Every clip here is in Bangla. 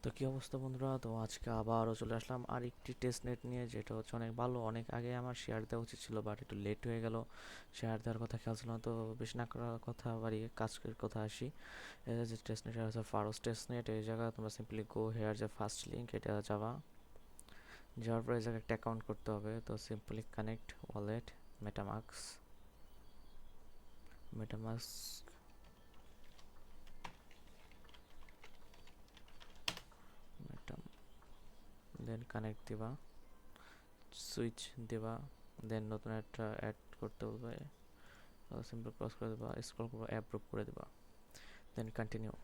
তো কি অবস্থা বন্ধুরা, তো আজকে আবারও চলে আসলাম আর একটি টেস্ট নেট নিয়ে, যেটা হচ্ছে অনেক ভালো। অনেক আগে আমার শেয়ার দেওয়া উচিত ছিল, বাট একটু লেট হয়ে গেল। শেয়ার দেওয়ার কথা খেয়াল ছিল না। তো বেশি না করার কথা বাড়িয়ে কাজের কথা আসি। এই যে টেস্ট নেট আছে ফারোস টেস্ট নেট, এই জায়গায় তোমরা সিম্পলি গো হেয়ার যে ফার্স্ট লিঙ্ক, এটা যাওয়া। যাওয়ার পরে এই জায়গায় একটা অ্যাকাউন্ট করতে হবে। তো simply connect wallet, MetaMask, MetaMask, Meta, then connect দিবা, সুইচ দিবা, দেন নতুন একটা অ্যাড করতে বলবে। সিম্পল ক্রস করে দেবা, স্ক্রল করবা, অ্যাপ্রুভ করে দেবা, দেন কন্টিনিউ।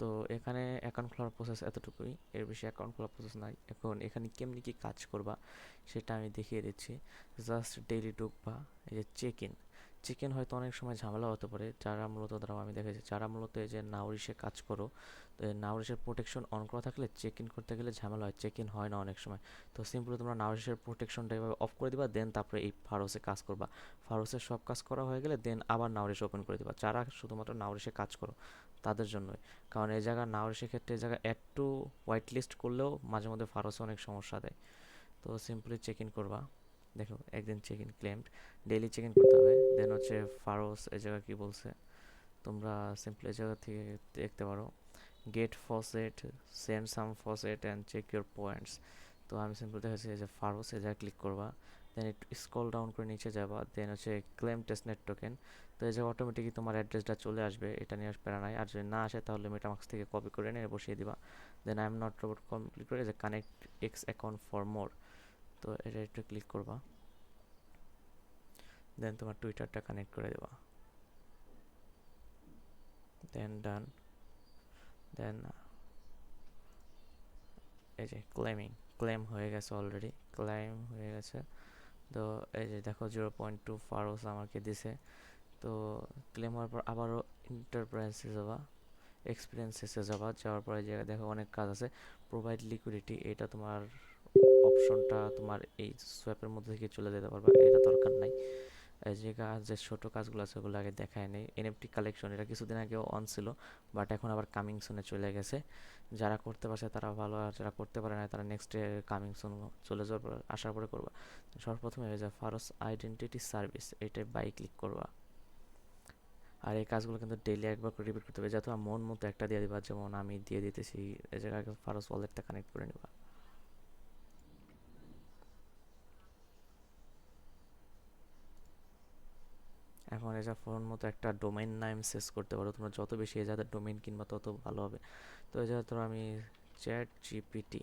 তো এখানে অ্যাকাউন্ট খোলার প্রসেস এতটুকুই, এর বেশি অ্যাকাউন্ট খোলার প্রসেস নাই। এখন এখানে কেমনি কি কাজ করবা সেটা আমি দেখিয়ে দিচ্ছি। জাস্ট ডেইলি ঢুকবা, এই যে চেক ইন। চেক ইন হয়তো অনেক সময় ঝামেলা হতে পারে, যারা মূলত, ধরো আমি দেখেছি, যারা মূলত এই যে নাউরিশে কাজ করো, তো এই নাউরিশের প্রোটেকশন অন করা থাকলে চেক ইন করতে গেলে ঝামেলা হয়, চেক ইন হয় না অনেক সময়। তো সিম্পলি তোমরা নাউরিশের প্রোটেকশনটা এভাবে অফ করে দিবা, দেন তারপরে এই ফারোসে কাজ করবা। ফারোসের সব কাজ করা হয়ে গেলে দেন আবার নাউরিশ ওপেন করে দিবা, যারা শুধুমাত্র নাউরিশে কাজ করো তাদের জন্যই। কারণ এই জায়গা নাও, সেক্ষেত্রে এই জায়গায় অ্যাড টু হোয়াইট লিস্ট করলেও মাঝে মধ্যে ফারসে অনেক সমস্যা দেয়। তো সিম্পলি চেক ইন করবা। দেখো একদিন check in claimed, daily check in করতে হবে। দেন হচ্ছে ফারোস এই জায়গা কি বলছে, তোমরা সিম্পলি এই জায়গা থেকে দেখতে পারো, get faucet, send some faucet and check your points. তো আমি সিম্পল দেখাচ্ছি যে ফারোস এ জায়গায় ক্লিক করবা, দেন একটু স্ক্রল ডাউন করে নিচে যাবা, দেন হচ্ছে ক্লেম টেস্টনেট টোকেন। তো এই যে অটোমেটিকই তোমার অ্যাড্রেসটা চলে আসবে, এটা নিয়ে প্যারা নাই। আর যদি না আসে তাহলে মেটামাক্স থেকে কপি করে নিয়ে বসিয়ে দিবা। Then I am not robot complete করে যে connect X account for more, তো এটা একটু ক্লিক করবা। দেন তোমার টুইটারটা কানেক্ট করে দেবা, দেন ডান। দেন এই যে ক্লেম হয়ে গেছে, অলরেডি ক্লেম হয়ে গেছে। তো এই যে দেখো 0.2 ফারোস আমাকে দিছে। তো ক্লেম হওয়ার পর আবারও এন্টারপ্রাইজে যাবা, এক্সপিরিয়েন্সেসে যাবা। যাওয়ার পরে জায়গায় দেখো অনেক কাজ আছে। প্রোভাইড লিকুইডিটি, এটা তোমার অপশনটা তোমার এই সোয়াপের মধ্যে থেকে চলে যেতে পারবা, এটা দরকার নাই। এই যে কাজ, যে ছোটো কাজগুলো আছে ওগুলো আগে দেখায় নেই। এনএফটি কালেকশন, এটা কিছুদিন আগেও অন ছিল, বাট এখন আবার কামিং সুনে চলে গেছে। যারা করতে পারছে তারা ভালো, আর যারা করতে পারে না তারা নেক্সট ডে কামিং সুন চলে যাওয়ার পর আসার পরে করবা। সর্বপ্রথমে হয়ে যায় ফারস আইডেন্টিটি সার্ভিস, এইটাই বাই ক্লিক করবা। আর এই কাজগুলো কিন্তু ডেইলি একবার করে রিপিট করতে হবে, যাতে আমার মন মতো একটা দিয়ে দিবা, যেমন আমি দিয়ে দিতেছি। এই জায়গায় ফারস ওয়ালেটটা কানেক্ট করে নিবা। এখন এই যে ফোন মতো একটা ডোমেইন নাম সেট করতে পারো, তোমরা যত বেশি এই জায়গায় ডোমেইন কিনবা তত ভালো হবে। তো এই জায়গায় ধরো আমি চ্যাট জিপিটি,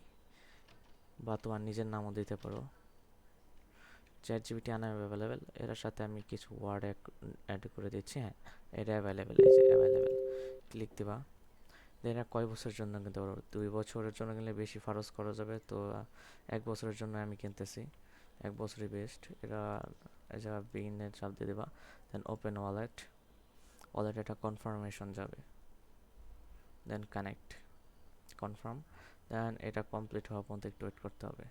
বা তোমার নিজের নামও দিতে পারো, চ্যাট জিপিটি আনা অ্যাভেলেবেল। এর সাথে আমি কিছু ওয়ার্ড অ্যাড করে দিচ্ছি। হ্যাঁ, এটা অ্যাভেলেবেল, এই যে অ্যাভেলেবেল, ক্লিক দিবা। দেন এটা কয় বছরের জন্য কিনতে পারো, 2 বছরের জন্য কিনলে বেশি খরচ করা যাবে। তো 1 বছরের জন্য আমি কিনতেছি, 1 বছরই বেস্ট। এটা এই জায়গায় বিগিনের চাপ দিয়ে দেবা। দেন ওপেন ওয়ালেট, ওয়ালেট একটা কনফার্মেশন যাবে, দেন কানেক্ট, কনফার্ম। দেন এটা কমপ্লিট হওয়া পর্যন্ত একটু ওয়েট করতে হবে।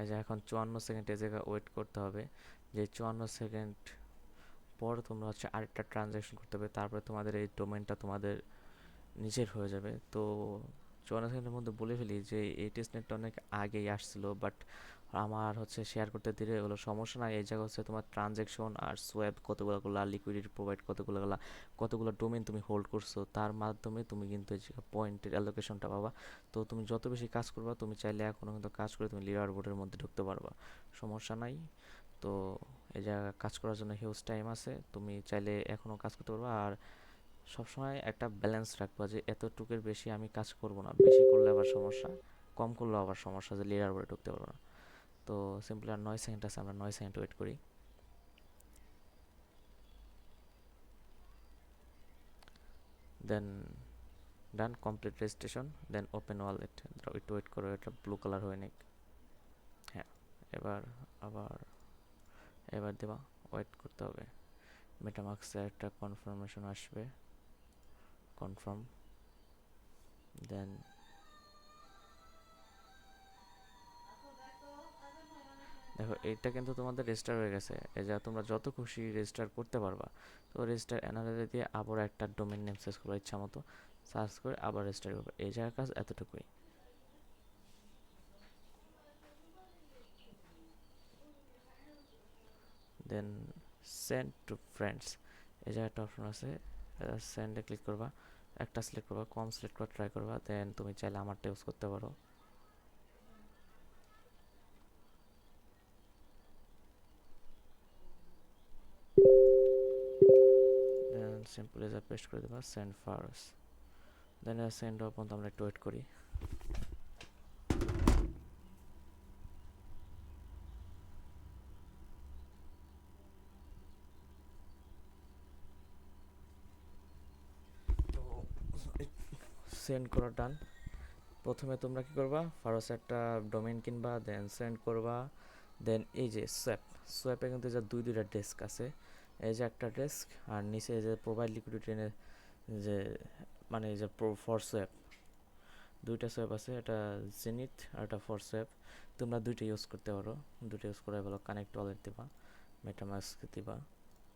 এই যে এখন 54 সেকেন্ড এই জায়গায় ওয়েট করতে হবে। যে 54 সেকেন্ড পর তোমরা হচ্ছে আরেকটা ট্রানজ্যাকশন করতে হবে, তারপরে তোমাদের এই ডোমেনটা তোমাদের নিজের হয়ে যাবে। তো 54 সেকেন্ডের মধ্যে বলে ফেলি যে এই টেস্টনেটটা অনেক আগেই আসছিল, বাট আমার হচ্ছে শেয়ার করতে দেরি হয়ে গেলো। সমস্যা নাই, এই জায়গা হচ্ছে তোমার ট্রানজ্যাকশন আর সোয়াপ কতগুলো করলা, লিকুইডিটি প্রোভাইড কতগুলো করলা, কতগুলো ডোমেন তুমি হোল্ড করছো, তার মাধ্যমে তুমি কিন্তু এই পয়েন্টের অ্যালোকেশনটা পাবা। তো তুমি যত বেশি কাজ করবা, তুমি চাইলে এখনও কিন্তু কাজ করে তুমি লিডার বোর্ডের মধ্যে ঢুকতে পারবা, সমস্যা নাই। তো এই জায়গা কাজ করার জন্য হিউজ টাইম আছে, তুমি চাইলে এখনও কাজ করতে পারবা। আর সবসময় একটা ব্যালেন্স রাখবা, যে এতটুকুর বেশি আমি কাজ করব না, বেশি করলে আবার সমস্যা, কম করলেও আবার সমস্যা, যে লিডার বোর্ডে ঢুকতে পারবো না। তো সিম্পলি আর 9 সেকেন্ড আছে, আমরা 9 সেকেন্ড ওয়েট করি। Then done, complete registration, then open wallet. একটু ওয়েট করো, এটা ব্লু কালার হয়ে নিক। হ্যাঁ, এবার আবার এবার দেবা, ওয়েট করতে হবে। মেটামাক্সের একটা কনফার্মেশন আসবে, কনফার্ম। দেন দেখো এটা কিন্তু তোমাদের রেজিস্টার হয়ে গেছে, এই যে তোমরা যত খুশি রেজিস্টার করতে পারবা। তো রেজিস্টার এনআরএল দিয়ে আবার একটা ডোমেন নেম সার্চ করবা, ইচ্ছা মতো সার্চ করে আবার রেজিস্টার করবা। এই জায়গার কাজ এতটুকুই। দেন সেন্ড টু ফ্রেন্ডস, এই জায়গায় একটা অপশন আছে, সেন্ডে ক্লিক করবা, একটা সিলেক্ট করবা, কম সিলেক্ট করে ট্রাই করবা, দেন তুমি চাইলে আমারটা ইউজ করতে পারো। দেন সিম্পলি যা পেস্ট করে দেবা, সেন্ড ফার্স। দেন সেন্ড হওয়ার পর্যন্ত আমরা একটু ওয়েট করি। সেন্ড করা ডান। প্রথমে তোমরা কি করবা, ফার্স্ট একটা ডোমেইন কিনবা, দেন সেন্ড করবা। দেন এই যে সোয়াপ, সোয়াপে কিন্তু যে দুইটা ডেস্ক আছে, এই যে একটা ডেস্ক আর নিচে এই যে প্রোভাইড লিকুইডিটি যে মানে এই যে ফর সোয়াপ, দুইটা সোয়াপ আছে, এটা জেনিথ আর একটা ফর সোয়াপ। তোমরা দুইটা ইউজ করতে পারো, দুইটা ইউজ করে বলো কানেক্ট ওয়ালেট দিবা, মেটামাস্ক দিবা,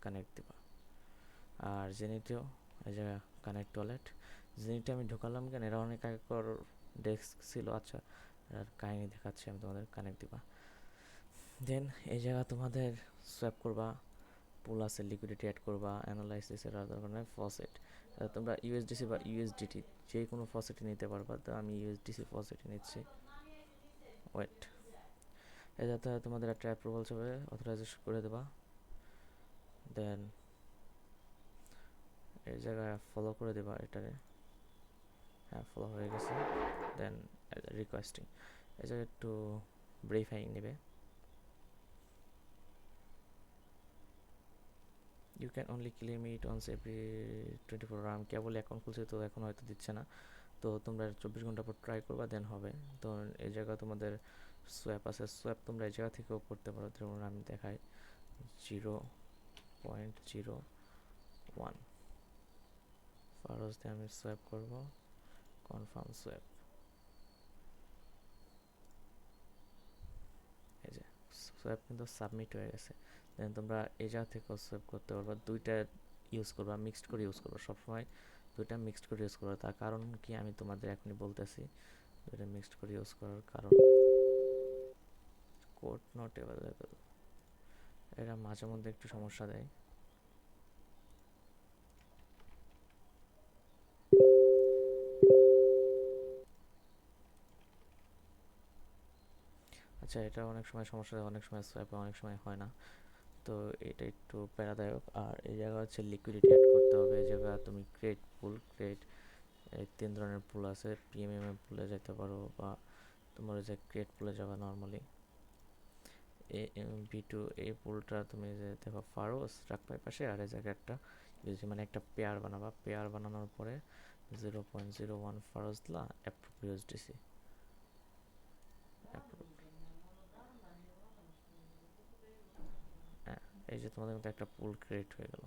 কানেক্ট দিবা। আর জেনিথেও এই যে কানেক্ট ওয়ালেট, জেনিথে আমি ঢোকালাম কেন, এরা অনেক আগেকার ডেস্ক ছিল। আচ্ছা, আর কাহিনী দেখাচ্ছি আমি তোমাদের, কানেক্ট দিবা। দেন এই জায়গা তোমাদের সোয়াপ করবা, পুল আছে, লিকুইডিটি অ্যাড করবা, অ্যানালাইসিসের দরকার নয়, ফসেট। তোমরা ইউএসডিসি বা ইউএসডিটি যে কোনো ফসেটই নিতে পারবা, তো আমি ইউএসডিসি ফসেটই নিচ্ছি। ওয়েট, এই যাতে তোমাদের একটা অ্যাপ্রুভাল হবে, অথরাইজেশন করে দেবা। দেন এই জায়গায় ফলো করে দেবা এটারে, হ্যাঁ ফলো হয়ে গেছে। দেন রিকোয়েস্টিং, এই জায়গায় একটু ভেরিফাইং নেবে। You can only claim it once every 24 hour. আমি কেবল অ্যাকাউন্ট খুলছি তো এখন হয়তো দিচ্ছে না, তো তোমরা 24 ঘন্টা পর ট্রাই করবা, দেন হবে। তো এই জায়গা তোমাদের সোয়াপ আছে, সোয়াপ তোমরা এই জায়গা থেকেও করতে পারো। যেমন আমি দেখাই, 0.01 ফারোজ দিয়ে আমি সোয়াপ করবো, কনফার্ম সোয়াপ। এই যে সোয়াপ কিন্তু সাবমিট হয়ে গেছে। দেন তোমরা এই জায়গা থেকেও সোয়াপ করতে পারবা, দুইটা ইউজ করবা, মিক্সড করে ইউজ করবা সবসময়, দুইটা মিক্সড করে ইউজ করবা। তার কারণ কি আমি তোমাদের এখনই বলতেছি। দুইটা মিক্সড করে ইউজ করার কারণ, কোড নট অ্যাভেলেবেল, এরা মাঝে মধ্যে একটু সমস্যা দেয়। আচ্ছা, এটা অনেক সময় সমস্যা দেয়, অনেক সময় সোয়াপে অনেক সময় হয় না, তো এটা একটু প্যারাদায়ক। আর এই জায়গা হচ্ছে লিকুইডিটি অ্যাড করতে হবে। এই জায়গা তুমি ক্রিয়েট পুল, ক্রিয়েট, এই তিন ধরনের পুল আছে, পিএমএম পুলে যেতে পারো, বা তোমার যে ক্রিয়েট পুলে যাবে নর্মালি। ভি2 এই পুলটা তুমি যে দেখো ফারোস রাখবে পাশে, আর এই জায়গায় একটা মানে একটা পেয়ার বানাবা, পেয়ার বানানোর পরে 0.01 ফারোস দিলা, অ্যাপ্রুভ ইউএসডিসি। হ্যাঁ, এই যে তোমাদের মধ্যে একটা পুল ক্রিয়েট হয়ে গেল।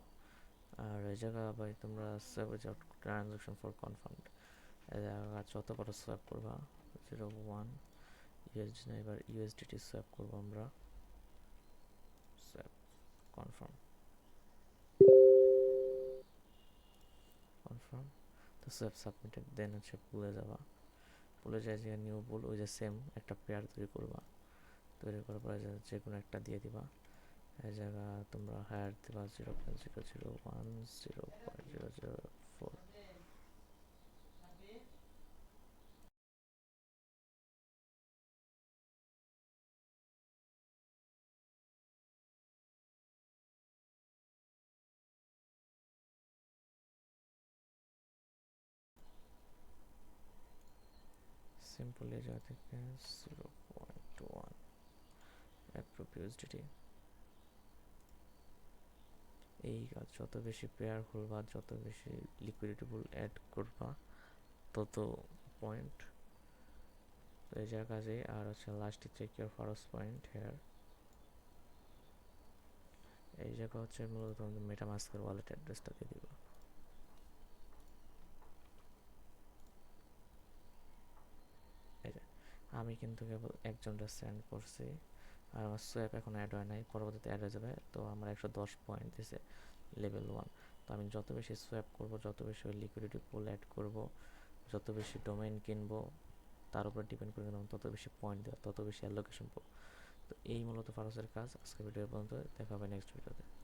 আর এই জায়গা ভাই তোমরা service out transaction for confirmed, এই জায়গা যত পারো সোয়াপ করবা। 0.1 ইউএসডি না, এবার ইউএসডিটি সোয়াপ করবো আমরা, সোয়াপ কনফার্ম, কনফার্ম। তো সোয়াপ সাবমিটেড। দেন হচ্ছে পুলে যাবা, পুলে যায় যে নিউ পুল, ওই যে সেম একটা পেয়ার তৈরি করবা, তৈরি করার পরে যে কোনো একটা দিয়ে দিবা। এই জায়গা তোমরা হায়ার দিবা 0.001, 0.004। সিম্পল এই জায়গা থেকে 0.1 অ্যাপ্রুভ ইউএসডিটি। এই কাজ, যত বেশি পেয়ার খুলবা, যত বেশি লিকুইডিটি পুল অ্যাড করবা, তত পয়েন্ট। তো এই জায়গা কাজে। আর হচ্ছে লাস্টে check your first point here, এই জায়গা হচ্ছে মূলত তোমাদের মেটামাস্কের ওয়ালেট অ্যাড্রেসটা দিয়ে দিবা। এই যে আমি কিন্তু কেবল একজনটা সেন্ড করছি, আর আমার সোয়াপ এখন অ্যাড হয় নাই, পরবর্তীতে অ্যাড হয়ে যাবে। তো আমার 110 পয়েন্ট দিছে লেভেল 1। তো আমি যত বেশি সোয়াপ করব, যত বেশি ওই লিকুইডিটি পুল অ্যাড করব, যত বেশি ডোমেইন কিনবো, তার উপর ডিপেন্ড করে কিন্তু তত বেশি পয়েন্ট দেওয়া, তত বেশি অ্যালোকেশন পাবো। তো এই মূলত ফারাসের কাজ। আজকে ভিডিও পর্যন্ত, দেখা হবে নেক্সট ভিডিওতে।